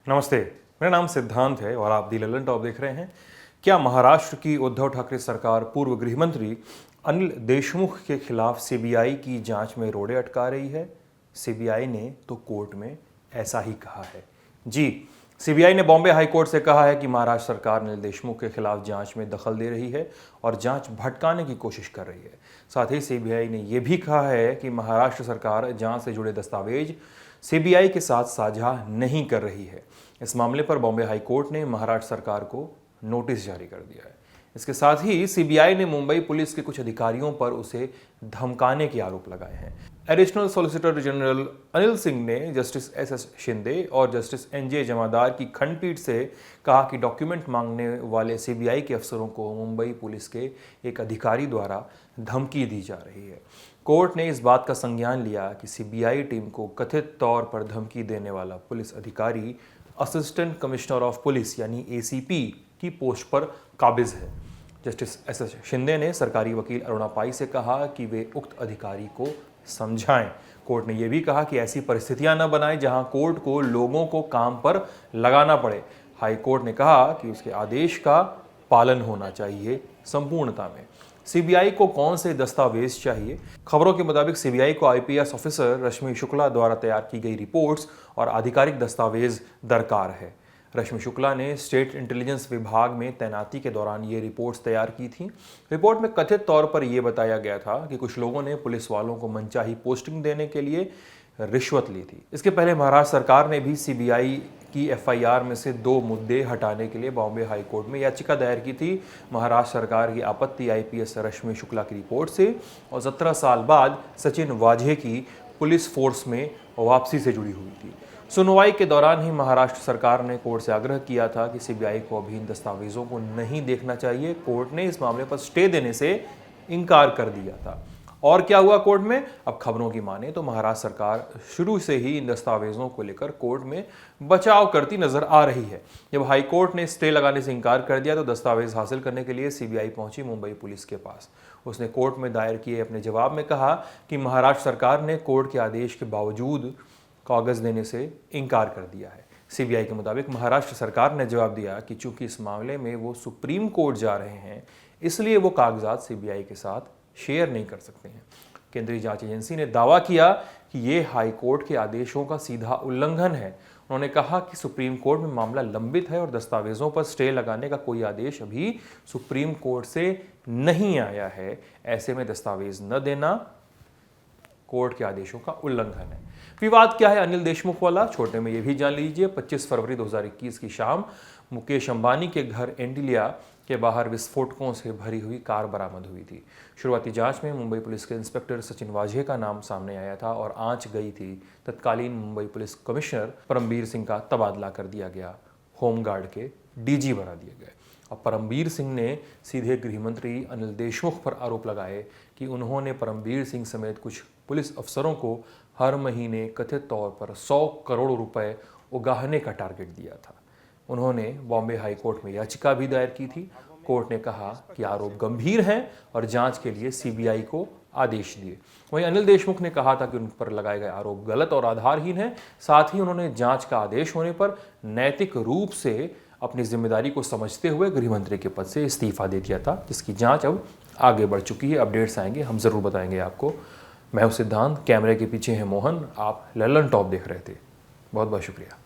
नमस्ते, मेरा नाम सिद्धांत है और आप दी ललन टॉप देख रहे हैं। क्या महाराष्ट्र की उद्धव ठाकरे सरकार पूर्व गृह मंत्री अनिल देशमुख के खिलाफ सीबीआई की जांच में रोड़े अटका रही है? सीबीआई ने तो कोर्ट में ऐसा ही कहा है। जी, सीबीआई ने बॉम्बे हाई कोर्ट से कहा है कि महाराष्ट्र सरकार अनिल देशमुख के खिलाफ जांच में दखल दे रही है और जांच भटकाने की कोशिश कर रही है। साथ ही सीबीआई ने यह भी कहा है कि महाराष्ट्र सरकार जांच से जुड़े दस्तावेज सीबीआई के साथ साझा नहीं कर रही है। इस मामले पर बॉम्बे हाई कोर्ट ने महाराष्ट्र सरकार को नोटिस जारी कर दिया है। इसके साथ ही सीबीआई ने मुंबई पुलिस के कुछ अधिकारियों पर उसे धमकाने के आरोप लगाए हैं। Additional solicitor general Anil Singh ने जस्टिस एस शिंदे और जस्टिस एनजे जमादार की खंडपीठ से कहा कि डॉक्यूमेंट मांगने वाले सीबीआई के अफसरों को मुंबई पुलिस के एक अधिकारी द्वारा धमकी दी जा रही है। कोर्ट ने इस बात का संज्ञान लिया कि सीबीआई टीम को कथित तौर पर धमकी देने वाला पुलिस अधिकारी असिस्टेंट कमिश्नर ऑफ पुलिस यानी एसीपी की पोस्ट पर काबिज है। जस्टिस एस शिंदे ने सरकारी वकील अरुणा पाई से कहा कि वे उक्त अधिकारी को समझाएं। कोर्ट ने यह भी कहा कि ऐसी परिस्थितियां न बनाएं जहां कोर्ट को लोगों को काम पर लगाना पड़े। हाई कोर्ट ने कहा कि उसके आदेश का पालन होना चाहिए संपूर्णता में। सीबीआई को कौन से दस्तावेज चाहिए? खबरों के मुताबिक सीबीआई को आईपीएस ऑफिसर रश्मि शुक्ला द्वारा तैयार की गई रिपोर्ट्स और आधिकारिक दस्तावेज दरकार है। रश्मि शुक्ला ने स्टेट इंटेलिजेंस विभाग में तैनाती के दौरान ये रिपोर्ट्स तैयार की थी। रिपोर्ट में कथित तौर पर यह बताया गया था कि कुछ लोगों ने पुलिस वालों को मनचाही पोस्टिंग देने के लिए रिश्वत ली थी। इसके पहले महाराष्ट्र सरकार ने भी सीबीआई की एफआईआर में से 2 मुद्दे हटाने के लिए बॉम्बे हाई कोर्ट में याचिका दायर की थी। महाराष्ट्र सरकार की आपत्ति आईपीएस रश्मि शुक्ला की रिपोर्ट से और 17 साल बाद सचिन वाझे की पुलिस फोर्स में वापसी से जुड़ी हुई थी। सुनवाई के दौरान ही महाराष्ट्र सरकार ने कोर्ट से आग्रह किया था कि सीबीआई को अभी इन दस्तावेजों को नहीं देखना चाहिए। कोर्ट ने इस मामले पर स्टे देने से इनकार कर दिया था। और क्या हुआ कोर्ट में? अब खबरों की माने तो महाराष्ट्र सरकार शुरू से ही इन दस्तावेजों को लेकर कोर्ट में बचाव करती नजर आ रही है। जब हाई कोर्ट ने स्टे लगाने से इनकार कर दिया तो दस्तावेज हासिल करने के लिए सीबीआई पहुंची मुंबई पुलिस के पास। उसने कोर्ट में दायर किए अपने जवाब में कहा कि महाराष्ट्र सरकार ने कोर्ट के आदेश के बावजूद कागज देने से इनकार कर दिया है। सीबीआई के मुताबिक महाराष्ट्र सरकार ने जवाब दिया कि चूंकि इस मामले में वो सुप्रीम कोर्ट जा रहे हैं, इसलिए वो कागजात सीबीआई के साथ शेयर नहीं कर सकते हैं। केंद्रीय जांच एजेंसी ने दावा किया कि ये हाई कोर्ट के आदेशों का सीधा उल्लंघन है। उन्होंने कहा कि सुप्रीम कोर्ट में मामला लंबित है और दस्तावेजों पर स्टे लगाने का कोई आदेश अभी सुप्रीम कोर्ट से नहीं आया है। ऐसे में दस्तावेज न देना कोर्ट के आदेशों का उल्लंघन है। विवाद क्या है अनिल देशमुख वाला? छोटे में यह भी जान लीजिए। 25 फरवरी 2021 की शाम मुकेश अंबानी के घर एंटिलिया के बाहर विस्फोटकों से भरी हुई कार बरामद हुई थी। शुरुआती जांच में मुंबई पुलिस के इंस्पेक्टर सचिन वाझे का नाम सामने आया था और आंच गई थी। तत्कालीन मुंबई पुलिस कमिश्नर परमबीर सिंह का तबादला कर दिया गया, होमगार्ड के डीजी बना दिए गए। अब परमबीर सिंह ने सीधे गृह मंत्री अनिल देशमुख पर आरोप लगाए कि उन्होंने परमबीर सिंह समेत कुछ पुलिस अफसरों को हर महीने कथित तौर पर 100 करोड़ रुपए उगाहने का टारगेट दिया था। उन्होंने बॉम्बे हाई कोर्ट में याचिका भी दायर की थी। कोर्ट ने कहा कि आरोप गंभीर हैं और जांच के लिए सीबीआई को आदेश दिए। वहीं अनिल देशमुख ने कहा था कि उन पर लगाए गए आरोप गलत और आधारहीन हैं। साथ ही उन्होंने जांच का आदेश होने पर नैतिक रूप से अपनी जिम्मेदारी को समझते हुए गृहमंत्री के पद से इस्तीफा दे दिया था, जिसकी जांच अब आगे बढ़ चुकी है। अपडेट्स आएंगे, हम जरूर बताएंगे आपको। मैं हूं सिद्धांत, कैमरे के पीछे है मोहन। आप ललन टॉप देख रहे थे। बहुत बहुत शुक्रिया।